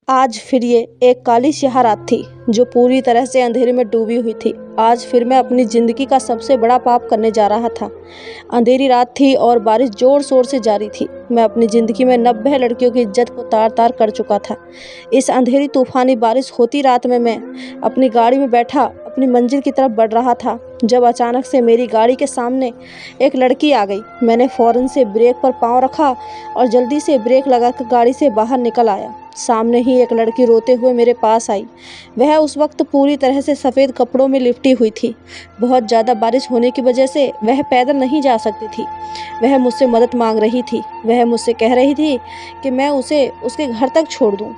आज फिर ये एक काली स्याह रात थी जो पूरी तरह से अंधेरे में डूबी हुई थी। आज फिर मैं अपनी ज़िंदगी का सबसे बड़ा पाप करने जा रहा था। अंधेरी रात थी और बारिश ज़ोर शोर से जारी थी। मैं अपनी ज़िंदगी में 90 लड़कियों की इज्जत को तार-तार कर चुका था। इस अंधेरी तूफ़ानी बारिश होती रात में मैं अपनी गाड़ी में बैठा अपनी मंजिल की तरफ बढ़ रहा था, जब अचानक से मेरी गाड़ी के सामने एक लड़की आ गई। मैंने फ़ौरन से ब्रेक पर पाँव रखा और जल्दी से ब्रेक लगाकर गाड़ी से बाहर निकल आया। सामने ही एक लड़की रोते हुए मेरे पास आई। वह उस वक्त पूरी तरह से सफ़ेद कपड़ों में लिपटी हुई थी। बहुत ज़्यादा बारिश होने की वजह से वह पैदल नहीं जा सकती थी। वह मुझसे मदद मांग रही थी। वह मुझसे कह रही थी कि मैं उसे उसके घर तक छोड़ दूं।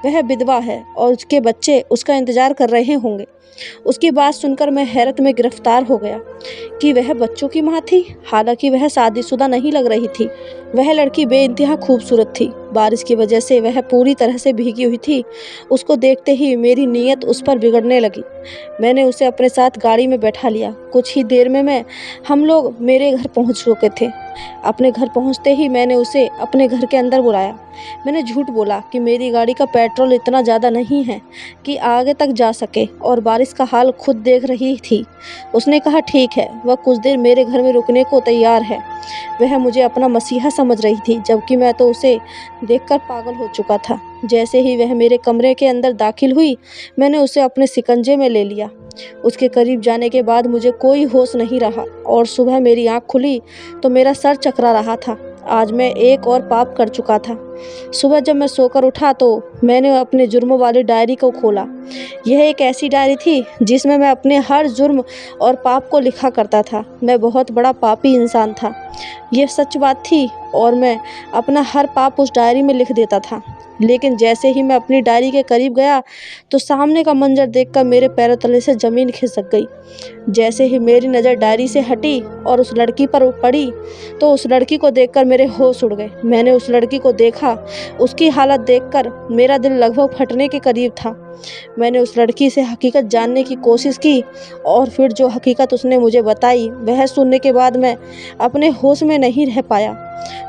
वह विधवा है और उसके बच्चे उसका इंतज़ार कर रहे होंगे। उसकी बात सुनकर मैं हैरत में गिरफ्तार हो गया कि वह बच्चों की माँ थी। हालांकि वह शादीशुदा नहीं लग रही थी। वह लड़की बेइंतहा खूबसूरत थी। बारिश की वजह से वह पूरी तरह से भीगी हुई थी। उसको देखते ही मेरी नीयत उस पर बिगड़ने लगी। मैंने उसे अपने साथ गाड़ी में बैठा लिया। कुछ ही देर में हम लोग मेरे घर पहुंच चुके थे। अपने घर पहुंचते ही मैंने उसे अपने घर के अंदर बुलाया। मैंने झूठ बोला कि मेरी गाड़ी का पेट्रोल इतना ज़्यादा नहीं है कि आगे तक जा सके और बारिश का हाल खुद देख रही थी। उसने कहा ठीक है, वह कुछ देर मेरे घर में रुकने को तैयार है। वह मुझे अपना मसीहा समझ रही थी, जबकि मैं तो उसे देखकर पागल हो चुका था। जैसे ही वह मेरे कमरे के अंदर दाखिल हुई, मैंने उसे अपने शिकंजे में ले लिया। उसके करीब जाने के बाद मुझे कोई होश नहीं रहा और सुबह मेरी आँख खुली तो मेरा सर चकरा रहा था। आज मैं एक और पाप कर चुका था। सुबह जब मैं सोकर उठा तो मैंने अपने जुर्मों वाली डायरी को खोला। यह एक ऐसी डायरी थी जिसमें मैं अपने हर जुर्म और पाप को लिखा करता था। मैं बहुत बड़ा पापी इंसान था, यह सच बात थी, और मैं अपना हर पाप उस डायरी में लिख देता था। लेकिन जैसे ही मैं अपनी डायरी के करीब गया तो सामने का मंजर देखकर मेरे पैरों तले से ज़मीन खिसक गई। जैसे ही मेरी नज़र डायरी से हटी और उस लड़की पर पड़ी तो उस लड़की को देखकर मेरे होश उड़ गए। मैंने उस लड़की को देखा। उसकी हालत देखकर मेरा दिल लगभग फटने के करीब था। मैंने उस लड़की से हकीकत जानने की कोशिश की और फिर जो हकीकत उसने मुझे बताई वह सुनने के बाद मैं अपने होश में नहीं रह पाया।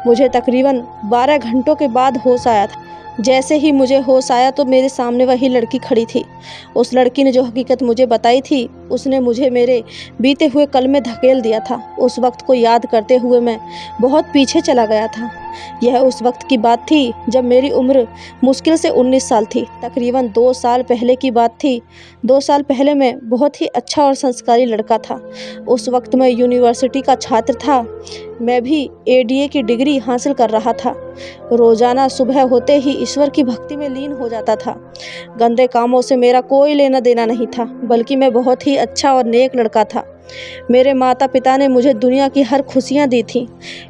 मुझे तकरीबन 12 घंटों के बाद होश आया था। जैसे ही मुझे होश आया तो मेरे सामने वही लड़की खड़ी थी। उस लड़की ने जो हकीकत मुझे बताई थी, उसने मुझे मेरे बीते हुए कल में धकेल दिया था। उस वक्त को याद करते हुए मैं बहुत पीछे चला गया था। यह उस वक्त की बात थी जब मेरी उम्र मुश्किल से 19 साल थी। तकरीबन 2 साल पहले की बात थी। 2 साल पहले मैं बहुत ही अच्छा और संस्कारी लड़का था। उस वक्त मैं यूनिवर्सिटी का छात्र था। मैं भी एडीए की डिग्री हासिल कर रहा था। रोज़ाना सुबह होते ही ईश्वर की भक्ति में लीन हो जाता था। गंदे कामों से मेरा कोई लेना देना नहीं था, बल्कि मैं बहुत ही अच्छा और नेक लड़का था। मेरे माता पिता ने मुझे दुनिया की हर खुशियाँ दी थीं,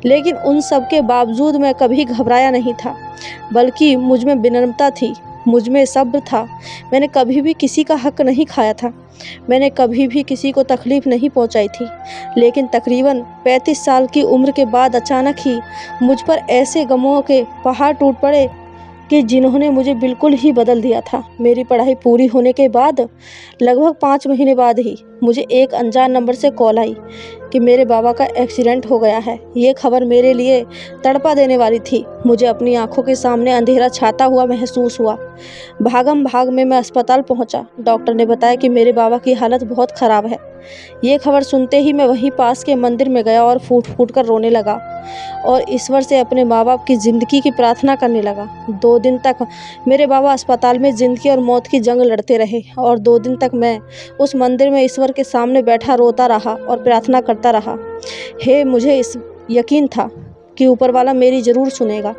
लेकिन उन सब के बावजूद मैं कभी घबराया नहीं था, बल्कि मुझ में विनम्रता थी, मुझ में सब्र था। मैंने कभी भी किसी का हक नहीं खाया था। मैंने कभी भी किसी को तकलीफ़ नहीं पहुंचाई थी। लेकिन तकरीबन 35 साल की उम्र के बाद अचानक ही मुझ पर ऐसे गमों के पहाड़ टूट पड़े कि जिन्होंने मुझे बिल्कुल ही बदल दिया था। मेरी पढ़ाई पूरी होने के बाद लगभग 5 महीने बाद ही मुझे एक अनजान नंबर से कॉल आई कि मेरे बाबा का एक्सीडेंट हो गया है। ये खबर मेरे लिए तड़पा देने वाली थी। मुझे अपनी आंखों के सामने अंधेरा छाता हुआ महसूस हुआ। भागम भाग में मैं अस्पताल पहुंचा। डॉक्टर ने बताया कि मेरे बाबा की हालत बहुत ख़राब है। ये खबर सुनते ही मैं वहीं पास के मंदिर में गया और फूट फूट कर रोने लगा और ईश्वर से अपने माँ बाप की ज़िंदगी की प्रार्थना करने लगा। 2 दिन तक मेरे बाबा अस्पताल में ज़िंदगी और मौत की जंग लड़ते रहे और 2 दिन तक मैं उस मंदिर में ईश्वर के सामने बैठा रोता रहा और प्रार्थना करता रहा। मुझे इस यकीन था कि ऊपर वाला मेरी ज़रूर सुनेगा।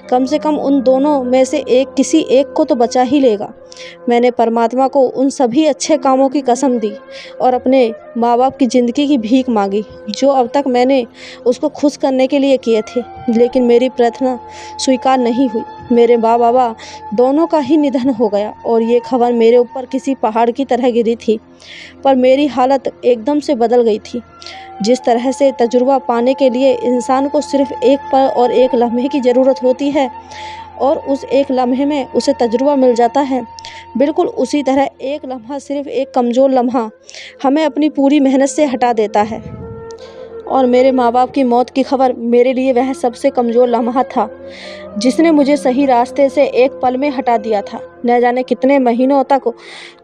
कम से कम उन दोनों में से किसी एक को तो बचा ही लेगा। मैंने परमात्मा को उन सभी अच्छे कामों की कसम दी और अपने माँ बाप की ज़िंदगी की भीख मांगी जो अब तक मैंने उसको खुश करने के लिए किए थे, लेकिन मेरी प्रार्थना स्वीकार नहीं हुई। मेरे माँ बाबा दोनों का ही निधन हो गया और ये खबर मेरे ऊपर किसी पहाड़ की तरह गिरी थी। पर मेरी हालत एकदम से बदल गई थी। जिस तरह से तजुर्बा पाने के लिए इंसान को सिर्फ एक पल और एक लम्हे की ज़रूरत होती है और उस एक लम्हे में उसे तजुर्बा मिल जाता है, बिल्कुल उसी तरह एक लम्हा, सिर्फ एक कमज़ोर लम्हा, हमें अपनी पूरी मेहनत से हटा देता है। और मेरे माँ बाप की मौत की खबर मेरे लिए वह सबसे कमज़ोर लम्हा था जिसने मुझे सही रास्ते से एक पल में हटा दिया था। न जाने कितने महीनों तक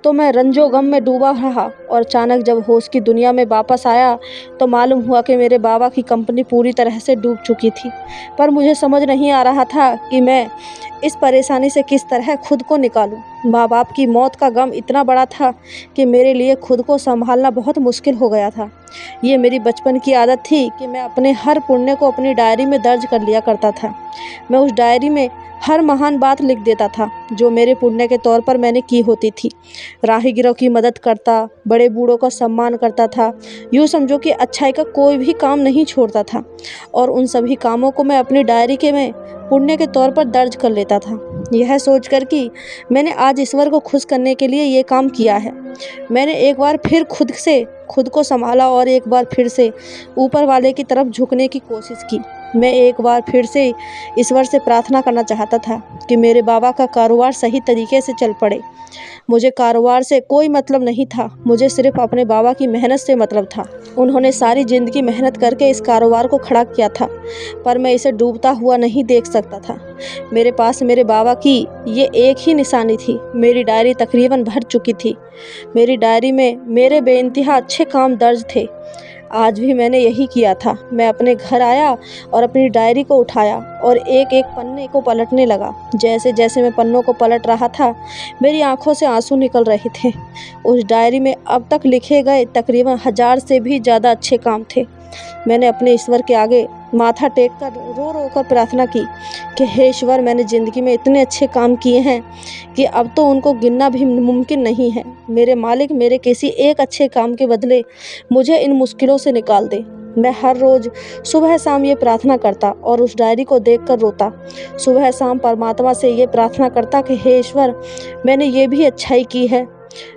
तो मैं रंजो गम में डूबा रहा और अचानक जब होश की दुनिया में वापस आया तो मालूम हुआ कि मेरे बाबा की कंपनी पूरी तरह से डूब चुकी थी। पर मुझे समझ नहीं आ रहा था कि मैं इस परेशानी से किस तरह खुद को निकालूं। माँ बाप की मौत का गम इतना बड़ा था कि मेरे लिए खुद को संभालना बहुत मुश्किल हो गया था। ये मेरी बचपन की आदत थी कि मैं अपने हर पुण्य को अपनी डायरी में दर्ज कर लिया करता था। मैं उस डायरी में हर महान बात लिख देता था जो मेरे पुण्य के तौर पर मैंने की होती थी। राहगीरों की मदद करता, बड़े बूढ़ों का सम्मान करता था, यूँ समझो कि अच्छाई का कोई भी काम नहीं छोड़ता था और उन सभी कामों को मैं अपनी डायरी के में पुण्य के तौर पर दर्ज कर लेता था। यह सोचकर कि मैंने आज ईश्वर को खुश करने के लिए ये काम किया है, मैंने एक बार फिर खुद को संभाला और एक बार फिर से ऊपर वाले की तरफ झुकने की कोशिश की। मैं एक बार फिर से ईश्वर से प्रार्थना करना चाहता था कि मेरे बाबा का कारोबार सही तरीके से चल पड़े। मुझे कारोबार से कोई मतलब नहीं था, मुझे सिर्फ अपने बाबा की मेहनत से मतलब था। उन्होंने सारी ज़िंदगी मेहनत करके इस कारोबार को खड़ा किया था, पर मैं इसे डूबता हुआ नहीं देख सकता था। मेरे पास मेरे बाबा की ये एक ही निशानी थी। मेरी डायरी तकरीबन भर चुकी थी। मेरी डायरी में मेरे बेइंतहा अच्छे काम दर्ज थे। आज भी मैंने यही किया था। मैं अपने घर आया और अपनी डायरी को उठाया और एक एक पन्ने को पलटने लगा। जैसे जैसे मैं पन्नों को पलट रहा था, मेरी आंखों से आंसू निकल रहे थे। उस डायरी में अब तक लिखे गए तकरीबन 1000 से भी ज़्यादा अच्छे काम थे। मैंने अपने ईश्वर के आगे माथा टेक कर रो रो कर प्रार्थना की कि हे ईश्वर, मैंने ज़िंदगी में इतने अच्छे काम किए हैं कि अब तो उनको गिनना भी मुमकिन नहीं है। मेरे मालिक, मेरे किसी एक अच्छे काम के बदले मुझे इन मुश्किलों से निकाल दे। मैं हर रोज़ सुबह शाम ये प्रार्थना करता और उस डायरी को देखकर रोता। सुबह शाम परमात्मा से ये प्रार्थना करता कि हे ईश्वर, मैंने ये भी अच्छाई की है,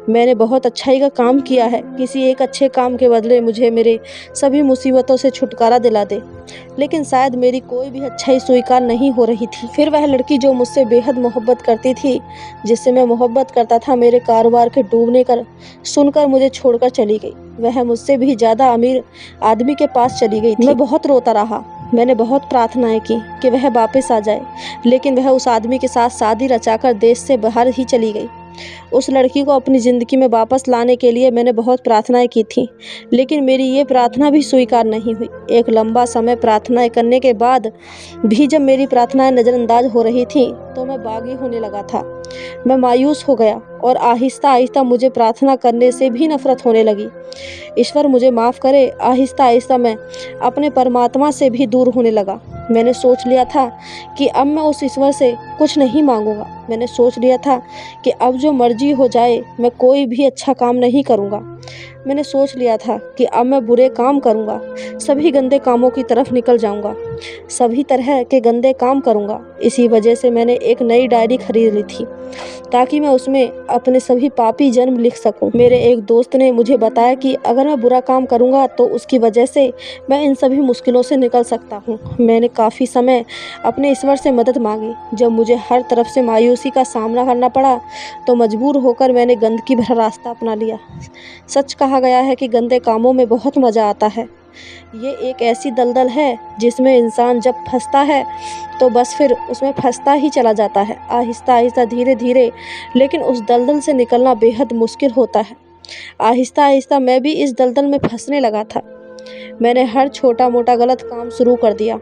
मैंने बहुत अच्छाई का काम किया है, किसी एक अच्छे काम के बदले मुझे मेरे सभी मुसीबतों से छुटकारा दिला दे। लेकिन शायद मेरी कोई भी अच्छाई स्वीकार नहीं हो रही थी। फिर वह लड़की जो मुझसे बेहद मोहब्बत करती थी, जिससे मैं मोहब्बत करता था, मेरे कारोबार के डूबने कर सुनकर मुझे छोड़कर चली गई। वह मुझसे भी ज़्यादा अमीर आदमी के पास चली गई थी। मैं बहुत रोता रहा। मैंने बहुत प्रार्थनाएं की कि वह वापस आ जाए, लेकिन वह उस आदमी के साथ शादी रचाकर देश से बाहर ही चली गई। उस लड़की को अपनी ज़िंदगी में वापस लाने के लिए मैंने बहुत प्रार्थनाएं की थी, लेकिन मेरी ये प्रार्थना भी स्वीकार नहीं हुई। एक लंबा समय प्रार्थनाएं करने के बाद भी जब मेरी प्रार्थनाएं नज़रअंदाज हो रही थी तो मैं बागी होने लगा था। मैं मायूस हो गया और आहिस्ता आहिस्ता मुझे प्रार्थना करने से भी नफरत होने लगी। ईश्वर मुझे माफ़ करे, आहिस्ता आहिस्ता मैं अपने परमात्मा से भी दूर होने लगा। मैंने सोच लिया था कि अब मैं उस ईश्वर से कुछ नहीं मांगूंगा। मैंने सोच लिया था कि अब जो मर्जी हो जाए, मैं कोई भी अच्छा काम नहीं करूंगा। मैंने सोच लिया था कि अब मैं बुरे काम करूंगा, सभी गंदे कामों की तरफ निकल जाऊंगा, सभी तरह के गंदे काम करूंगा। इसी वजह से मैंने एक नई डायरी खरीद ली थी ताकि मैं उसमें अपने सभी पापी जन्म लिख सकूं। मेरे एक दोस्त ने मुझे बताया कि अगर मैं बुरा काम करूंगा तो उसकी वजह से मैं इन सभी मुश्किलों से निकल सकता हूं। मैंने काफ़ी समय अपने ईश्वर से मदद मांगी। जब मुझे हर तरफ से मायूसी का सामना करना पड़ा तो मजबूर होकर मैंने गंदगी भरा रास्ता अपना लिया। सच कहा गया है कि गंदे कामों में बहुत मज़ा आता है। ये एक ऐसी दलदल है जिसमें इंसान जब फंसता है तो बस फिर उसमें फंसता ही चला जाता है, आहिस्ता आहिस्ता, धीरे धीरे। लेकिन उस दलदल से निकलना बेहद मुश्किल होता है। आहिस्ता आहिस्ता मैं भी इस दलदल में फंसने लगा था। मैंने हर छोटा मोटा गलत काम शुरू कर दिया।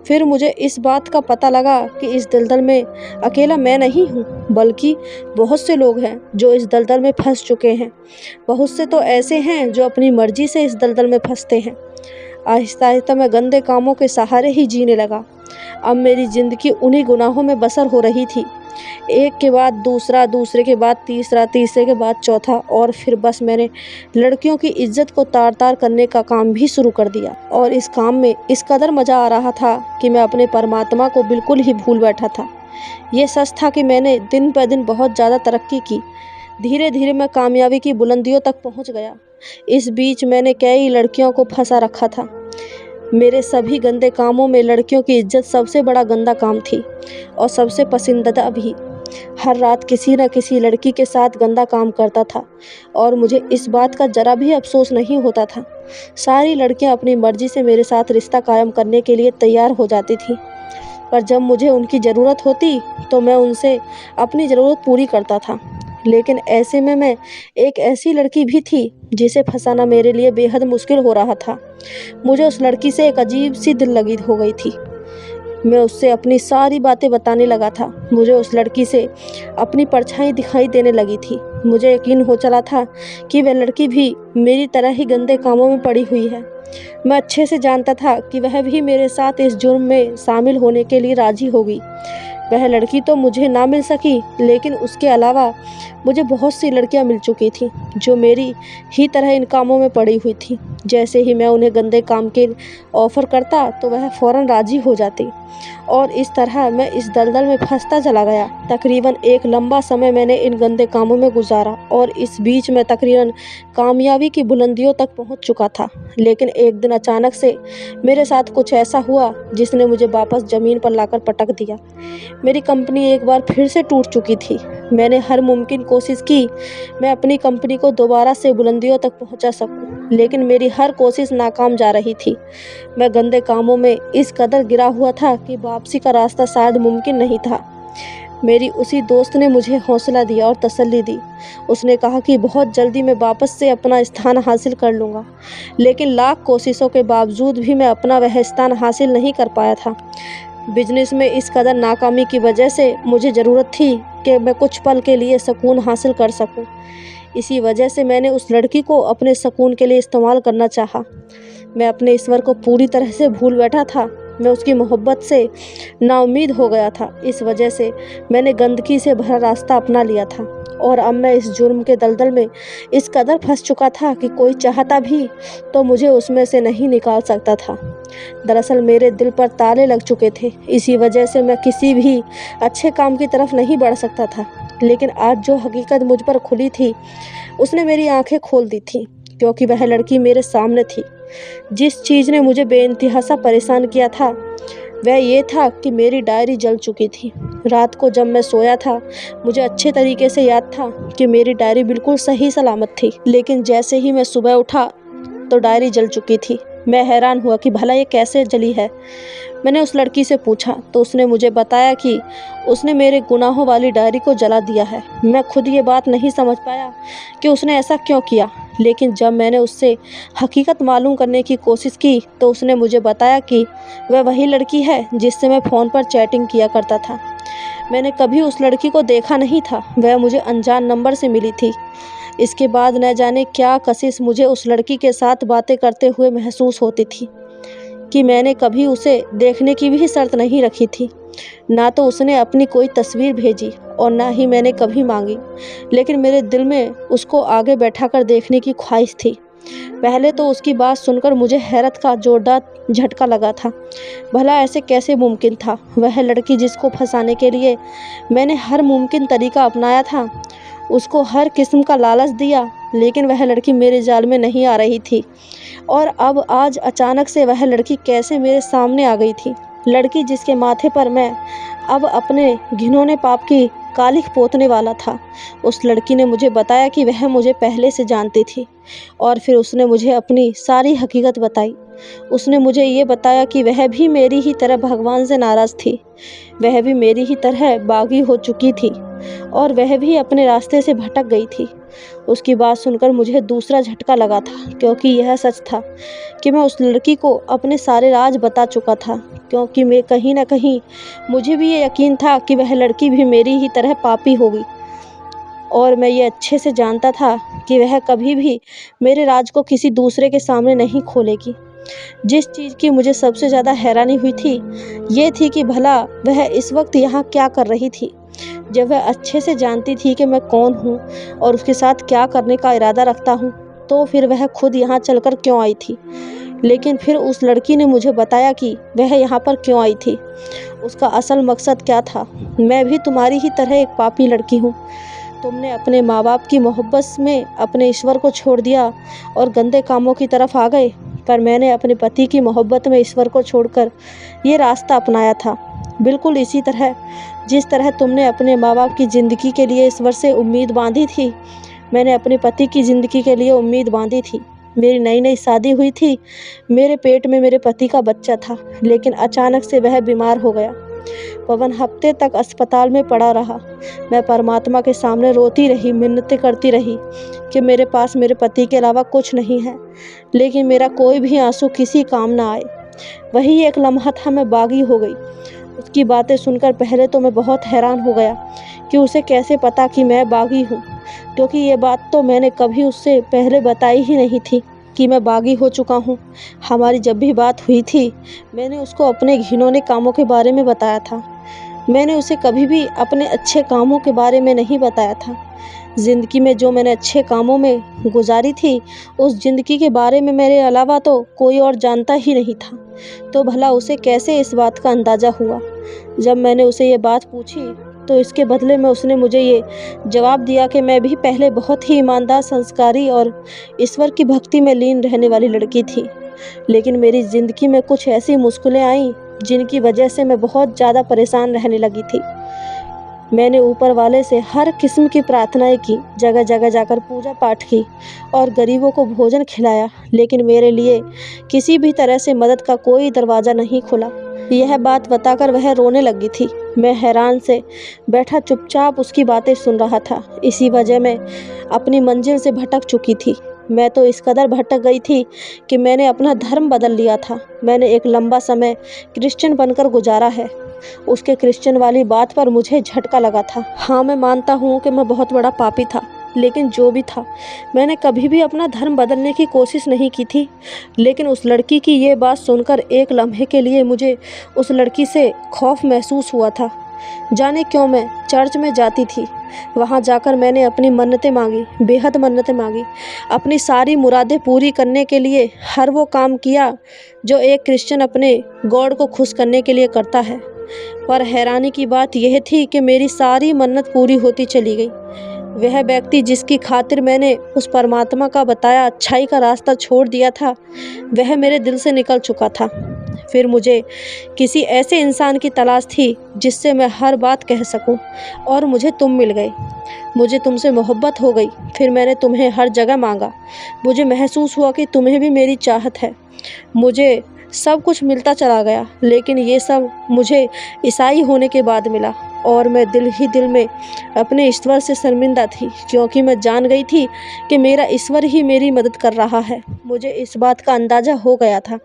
फिर मुझे इस बात का पता लगा कि इस दलदल में अकेला मैं नहीं हूँ, बल्कि बहुत से लोग हैं जो इस दलदल में फंस चुके हैं। बहुत से तो ऐसे हैं जो अपनी मर्जी से इस दलदल में फंसते हैं। आहिस्ता आहिस्ता मैं गंदे कामों के सहारे ही जीने लगा। अब मेरी ज़िंदगी उन्हीं गुनाहों में बसर हो रही थी। एक के बाद दूसरा, दूसरे के बाद तीसरा, तीसरे के बाद चौथा, और फिर बस मैंने लड़कियों की इज्जत को तार तार करने का काम भी शुरू कर दिया। और इस काम में इस कदर मज़ा आ रहा था कि मैं अपने परमात्मा को बिल्कुल ही भूल बैठा था। ये सच था कि मैंने दिन पर दिन बहुत ज़्यादा तरक्की की। धीरे धीरे मैं कामयाबी की बुलंदियों तक पहुंच गया। इस बीच मैंने कई लड़कियों को फंसा रखा था। मेरे सभी गंदे कामों में लड़कियों की इज्जत सबसे बड़ा गंदा काम थी और सबसे पसंदीदा भी। हर रात किसी न किसी लड़की के साथ गंदा काम करता था और मुझे इस बात का ज़रा भी अफ़सोस नहीं होता था। सारी लड़कियां अपनी मर्ज़ी से मेरे साथ रिश्ता कायम करने के लिए तैयार हो जाती थीं, पर जब मुझे उनकी ज़रूरत होती तो मैं उनसे अपनी ज़रूरत पूरी करता था। लेकिन ऐसे में मैं एक ऐसी लड़की भी थी जिसे फँसाना मेरे लिए बेहद मुश्किल हो रहा था। मुझे उस लड़की से एक अजीब-सी दिल लगी हो गई थी। मैं उससे अपनी सारी बातें बताने लगा था। मुझे उस लड़की से अपनी परछाई दिखाई देने लगी थी। मुझे यकीन हो चला था कि वह लड़की भी मेरी तरह ही गंदे कामों में पड़ी हुई है। मैं अच्छे से जानता था कि वह भी मेरे साथ इस जुर्म में शामिल होने के लिए राज़ी होगी। वह लड़की तो मुझे ना मिल सकी, लेकिन उसके अलावा मुझे बहुत सी लड़कियां मिल चुकी थीं जो मेरी ही तरह इन कामों में पड़ी हुई थीं। जैसे ही मैं उन्हें गंदे काम के ऑफ़र करता तो वह फ़ौरन राज़ी हो जाती और इस तरह मैं इस दलदल में फंसता चला गया। तकरीबन एक लंबा समय मैंने इन गंदे कामों में गुजारा और इस बीच मैं तकरीबन कामयाबी की बुलंदियों तक पहुंच चुका था। लेकिन एक दिन अचानक से मेरे साथ कुछ ऐसा हुआ जिसने मुझे वापस ज़मीन पर लाकर पटक दिया। मेरी कंपनी एक बार फिर से टूट चुकी थी। मैंने हर मुमकिन कोशिश की मैं अपनी कंपनी को दोबारा से बुलंदियों तक पहुंचा सकूं, लेकिन मेरी हर कोशिश नाकाम जा रही थी। मैं गंदे कामों में इस कदर गिरा हुआ था कि वापसी का रास्ता शायद मुमकिन नहीं था। मेरी उसी दोस्त ने मुझे हौसला दिया और तसल्ली दी। उसने कहा कि बहुत जल्दी मैं वापस से अपना स्थान हासिल कर लूँगा, लेकिन लाख कोशिशों के बावजूद भी मैं अपना वह स्थान हासिल नहीं कर पाया था। बिजनेस में इस कदर नाकामी की वजह से मुझे ज़रूरत थी कि मैं कुछ पल के लिए सुकून हासिल कर सकूं। इसी वजह से मैंने उस लड़की को अपने सुकून के लिए इस्तेमाल करना चाहा। मैं अपने ईश्वर को पूरी तरह से भूल बैठा था। मैं उसकी मोहब्बत से नाउम्मीद हो गया था। इस वजह से मैंने गंदगी से भरा रास्ता अपना लिया था और अब मैं इस जुर्म के दलदल में इस कदर फंस चुका था कि कोई चाहता भी तो मुझे उसमें से नहीं निकाल सकता था। दरअसल मेरे दिल पर ताले लग चुके थे। इसी वजह से मैं किसी भी अच्छे काम की तरफ नहीं बढ़ सकता था। लेकिन आज जो हकीकत मुझ पर खुली थी उसने मेरी आंखें खोल दी थी, क्योंकि वह लड़की मेरे सामने थी। जिस चीज़ ने मुझे बेइंतहा परेशान किया था वह ये था कि मेरी डायरी जल चुकी थी। रात को जब मैं सोया था मुझे अच्छे तरीके से याद था कि मेरी डायरी बिल्कुल सही सलामत थी, लेकिन जैसे ही मैं सुबह उठा तो डायरी जल चुकी थी। मैं हैरान हुआ कि भला ये कैसे जली है। मैंने उस लड़की से पूछा तो उसने मुझे बताया कि उसने मेरे गुनाहों वाली डायरी को जला दिया है। मैं खुद ये बात नहीं समझ पाया कि उसने ऐसा क्यों किया, लेकिन जब मैंने उससे हकीकत मालूम करने की कोशिश की तो उसने मुझे बताया कि वह वही लड़की है जिससे मैं फ़ोन पर चैटिंग किया करता था। मैंने कभी उस लड़की को देखा नहीं था, वह मुझे अनजान नंबर से मिली थी। इसके बाद न जाने क्या कशिश मुझे उस लड़की के साथ बातें करते हुए महसूस होती थी कि मैंने कभी उसे देखने की भी शर्त नहीं रखी थी। ना तो उसने अपनी कोई तस्वीर भेजी और ना ही मैंने कभी मांगी, लेकिन मेरे दिल में उसको आगे बैठाकर देखने की ख्वाहिश थी। पहले तो उसकी बात सुनकर मुझे हैरत का जोरदार झटका लगा था। भला ऐसे कैसे मुमकिन था? वह लड़की जिसको फंसाने के लिए मैंने हर मुमकिन तरीका अपनाया था, उसको हर किस्म का लालच दिया, लेकिन वह लड़की मेरे जाल में नहीं आ रही थी। और अब आज अचानक से वह लड़की कैसे मेरे सामने आ गई थी? लड़की जिसके माथे पर मैं अब अपने घिनौने पाप की कालिख पोतने वाला था। उस लड़की ने मुझे बताया कि वह मुझे पहले से जानती थी और फिर उसने मुझे अपनी सारी हकीकत बताई। उसने मुझे ये बताया कि वह भी मेरी ही तरह भगवान से नाराज़ थी। वह भी मेरी ही तरह बागी हो चुकी थी और वह भी अपने रास्ते से भटक गई थी। उसकी बात सुनकर मुझे दूसरा झटका लगा था, क्योंकि यह सच था कि मैं उस लड़की को अपने सारे राज बता चुका था। क्योंकि मैं कहीं न कहीं मुझे भी ये यकीन था कि वह लड़की भी मेरी ही तरह पापी होगी और मैं ये अच्छे से जानता था कि वह कभी भी मेरे राज को किसी दूसरे के सामने नहीं खोलेगी। जिस चीज़ की मुझे सबसे ज़्यादा हैरानी हुई थी ये थी कि भला वह इस वक्त यहाँ क्या कर रही थी, जब वह अच्छे से जानती थी कि मैं कौन हूँ और उसके साथ क्या करने का इरादा रखता हूँ। तो फिर वह खुद यहाँ चलकर क्यों आई थी? लेकिन फिर उस लड़की ने मुझे बताया कि वह यहाँ पर क्यों आई थी, उसका असल मकसद क्या था। मैं भी तुम्हारी ही तरह एक पापी लड़की हूँ। तुमने अपने माँ बाप की मोहब्बत में अपने ईश्वर को छोड़ दिया और गंदे कामों की तरफ आ गए, पर मैंने अपने पति की मोहब्बत में ईश्वर को छोड़कर ये रास्ता अपनाया था। बिल्कुल इसी तरह जिस तरह तुमने अपने माँ बाप की ज़िंदगी के लिए ईश्वर से उम्मीद बांधी थी, मैंने अपने पति की ज़िंदगी के लिए उम्मीद बांधी थी। मेरी नई नई शादी हुई थी, मेरे पेट में मेरे पति का बच्चा था, लेकिन अचानक से वह बीमार हो गया। पवन हफ्ते तक अस्पताल में पड़ा रहा। मैं परमात्मा के सामने रोती रही, मिन्नतें करती रही कि मेरे पास मेरे पति के अलावा कुछ नहीं है, लेकिन मेरा कोई भी आंसू किसी काम ना आए। वही एक लम्हा था, मैं बागी हो गई। उसकी बातें सुनकर पहले तो मैं बहुत हैरान हो गया कि उसे कैसे पता कि मैं बागी हूँ, क्योंकि ये बात तो मैंने कभी उससे पहले बताई ही नहीं थी कि मैं बागी हो चुका हूँ। हमारी जब भी बात हुई थी, मैंने उसको अपने घिनौने कामों के बारे में बताया था। मैंने उसे कभी भी अपने अच्छे कामों के बारे में नहीं बताया था। ज़िंदगी में जो मैंने अच्छे कामों में गुजारी थी, उस ज़िंदगी के बारे में मेरे अलावा तो कोई और जानता ही नहीं था। तो भला उसे कैसे इस बात का अंदाज़ा हुआ? जब मैंने उसे ये बात पूछी, तो इसके बदले में उसने मुझे ये जवाब दिया कि मैं भी पहले बहुत ही ईमानदार, संस्कारी और ईश्वर की भक्ति में लीन रहने वाली लड़की थी। लेकिन मेरी ज़िंदगी में कुछ ऐसी मुश्किलें आईं, जिनकी वजह से मैं बहुत ज़्यादा परेशान रहने लगी थी। मैंने ऊपर वाले से हर किस्म की प्रार्थनाएं की, जगह जगह जाकर पूजा पाठ की और गरीबों को भोजन खिलाया, लेकिन मेरे लिए किसी भी तरह से मदद का कोई दरवाज़ा नहीं खुला। यह बात बताकर वह रोने लगी थी। मैं हैरान से बैठा चुपचाप उसकी बातें सुन रहा था। इसी वजह मैं अपनी मंजिल से भटक चुकी थी। मैं तो इस कदर भटक गई थी कि मैंने अपना धर्म बदल लिया था। मैंने एक लंबा समय क्रिश्चियन बनकर गुजारा है। उसके क्रिश्चियन वाली बात पर मुझे झटका लगा था। हाँ, मैं मानता हूँ कि मैं बहुत बड़ा पापी था, लेकिन जो भी था, मैंने कभी भी अपना धर्म बदलने की कोशिश नहीं की थी। लेकिन उस लड़की की ये बात सुनकर एक लम्हे के लिए मुझे उस लड़की से खौफ महसूस हुआ था। जाने क्यों मैं चर्च में जाती थी। वहाँ जाकर मैंने अपनी मन्नतें मांगी, बेहद मन्नतें मांगी। अपनी सारी मुरादें पूरी करने के लिए हर वो काम किया जो एक क्रिश्चियन अपने गॉड को खुश करने के लिए करता है। पर हैरानी की बात यह थी कि मेरी सारी मन्नत पूरी होती चली गई। वह व्यक्ति जिसकी खातिर मैंने उस परमात्मा का बताया अच्छाई का रास्ता छोड़ दिया था, वह मेरे दिल से निकल चुका था। फिर मुझे किसी ऐसे इंसान की तलाश थी जिससे मैं हर बात कह सकूं, और मुझे तुम मिल गए। मुझे तुमसे मोहब्बत हो गई। फिर मैंने तुम्हें हर जगह मांगा। मुझे महसूस हुआ कि तुम्हें भी मेरी चाहत है। मुझे सब कुछ मिलता चला गया, लेकिन ये सब मुझे ईसाई होने के बाद मिला, और मैं दिल ही दिल में अपने ईश्वर से शर्मिंदा थी, क्योंकि मैं जान गई थी कि मेरा ईश्वर ही मेरी मदद कर रहा है। मुझे इस बात का अंदाज़ा हो गया था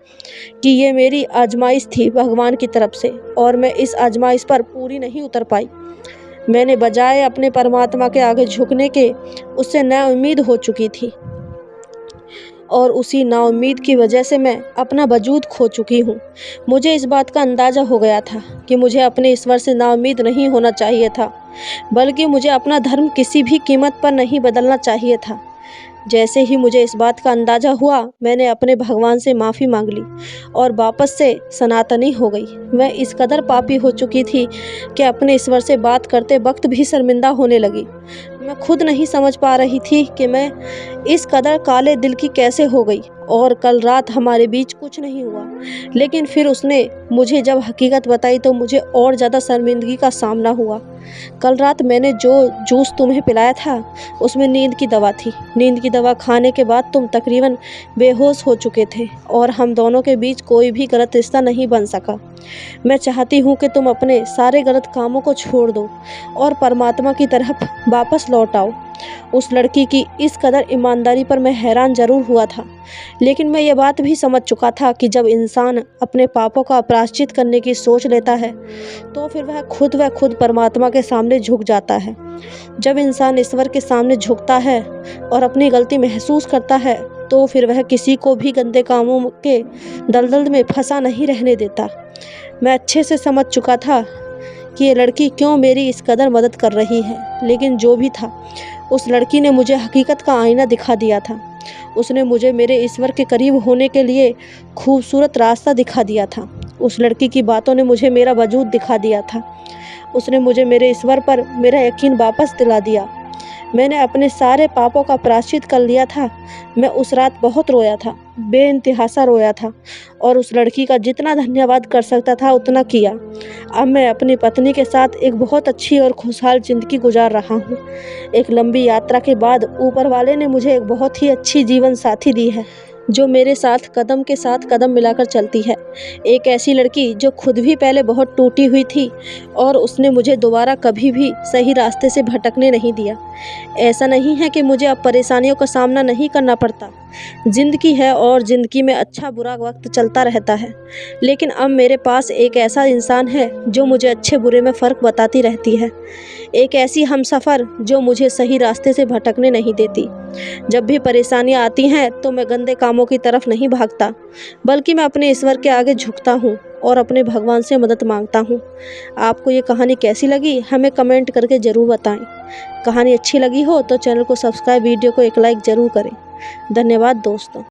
कि ये मेरी आजमाइश थी भगवान की तरफ से, और मैं इस आजमाइश पर पूरी नहीं उतर पाई। मैंने बजाय अपने परमात्मा के आगे झुकने के, उससे नाउम्मीद हो चुकी थी, और उसी नाउम्मीद की वजह से मैं अपना वजूद खो चुकी हूँ। मुझे इस बात का अंदाज़ा हो गया था कि मुझे अपने ईश्वर से नाउम्मीद नहीं होना चाहिए था, बल्कि मुझे अपना धर्म किसी भी कीमत पर नहीं बदलना चाहिए था। जैसे ही मुझे इस बात का अंदाज़ा हुआ, मैंने अपने भगवान से माफ़ी मांग ली और वापस से सनातनी हो गई। मैं इस कदर पापी हो चुकी थी कि अपने ईश्वर से बात करते वक्त भी शर्मिंदा होने लगी। मैं खुद नहीं समझ पा रही थी कि मैं इस कदर काले दिल की कैसे हो गई। और कल रात हमारे बीच कुछ नहीं हुआ, लेकिन फिर उसने मुझे जब हकीकत बताई तो मुझे और ज़्यादा शर्मिंदगी का सामना हुआ। कल रात मैंने जो जूस तुम्हें पिलाया था, उसमें नींद की दवा थी। नींद की दवा खाने के बाद तुम तकरीबन बेहोश हो चुके थे, और हम दोनों के बीच कोई भी गलत रिश्ता नहीं बन सका। मैं चाहती हूँ कि तुम अपने सारे गलत कामों को छोड़ दो और परमात्मा की तरफ वापस लौट आओ। उस लड़की की इस कदर ईमानदारी पर मैं हैरान ज़रूर हुआ था, लेकिन मैं ये बात भी समझ चुका था कि जब इंसान अपने पापों का प्रायश्चित करने की सोच लेता है, तो फिर वह खुद परमात्मा के सामने झुक जाता है। जब इंसान ईश्वर के सामने झुकता है और अपनी गलती महसूस करता है, तो फिर वह किसी को भी गंदे कामों के दलदल में फंसा नहीं रहने देता। मैं अच्छे से समझ चुका था कि ये लड़की क्यों मेरी इस कदर मदद कर रही है, लेकिन जो भी था, उस लड़की ने मुझे हकीकत का आईना दिखा दिया था। उसने मुझे मेरे ईश्वर के करीब होने के लिए खूबसूरत रास्ता दिखा दिया था। उस लड़की की बातों ने मुझे मेरा वजूद दिखा दिया था। उसने मुझे मेरे ईश्वर पर मेरा यकीन वापस दिला दिया। मैंने अपने सारे पापों का प्रायश्चित कर लिया था। मैं उस रात बहुत रोया था, बेइंतहा रोया था और उस लड़की का जितना धन्यवाद कर सकता था उतना किया। अब मैं अपनी पत्नी के साथ एक बहुत अच्छी और खुशहाल ज़िंदगी गुजार रहा हूँ। एक लंबी यात्रा के बाद ऊपर वाले ने मुझे एक बहुत ही अच्छी जीवन साथी दी है, जो मेरे साथ के साथ कदम मिलाकर चलती है। एक ऐसी लड़की जो खुद भी पहले बहुत टूटी हुई थी और उसने मुझे दोबारा कभी भी सही रास्ते से भटकने नहीं दिया। ऐसा नहीं है कि मुझे अब परेशानियों का सामना नहीं करना पड़ता। ज़िंदगी है और ज़िंदगी में अच्छा बुरा वक्त चलता रहता है, लेकिन अब मेरे पास एक ऐसा इंसान है जो मुझे अच्छे बुरे में फ़र्क बताती रहती है। एक ऐसी हमसफ़र जो मुझे सही रास्ते से भटकने नहीं देती। जब भी परेशानियाँ आती हैं तो मैं गंदे कामों की तरफ नहीं भागता, बल्कि मैं अपने ईश्वर के आगे झुकता हूँ और अपने भगवान से मदद मांगता हूँ। आपको ये कहानी कैसी लगी हमें कमेंट करके ज़रूर बताएं। कहानी अच्छी लगी हो तो चैनल को सब्सक्राइब, वीडियो को एक लाइक ज़रूर करें। धन्यवाद दोस्तों।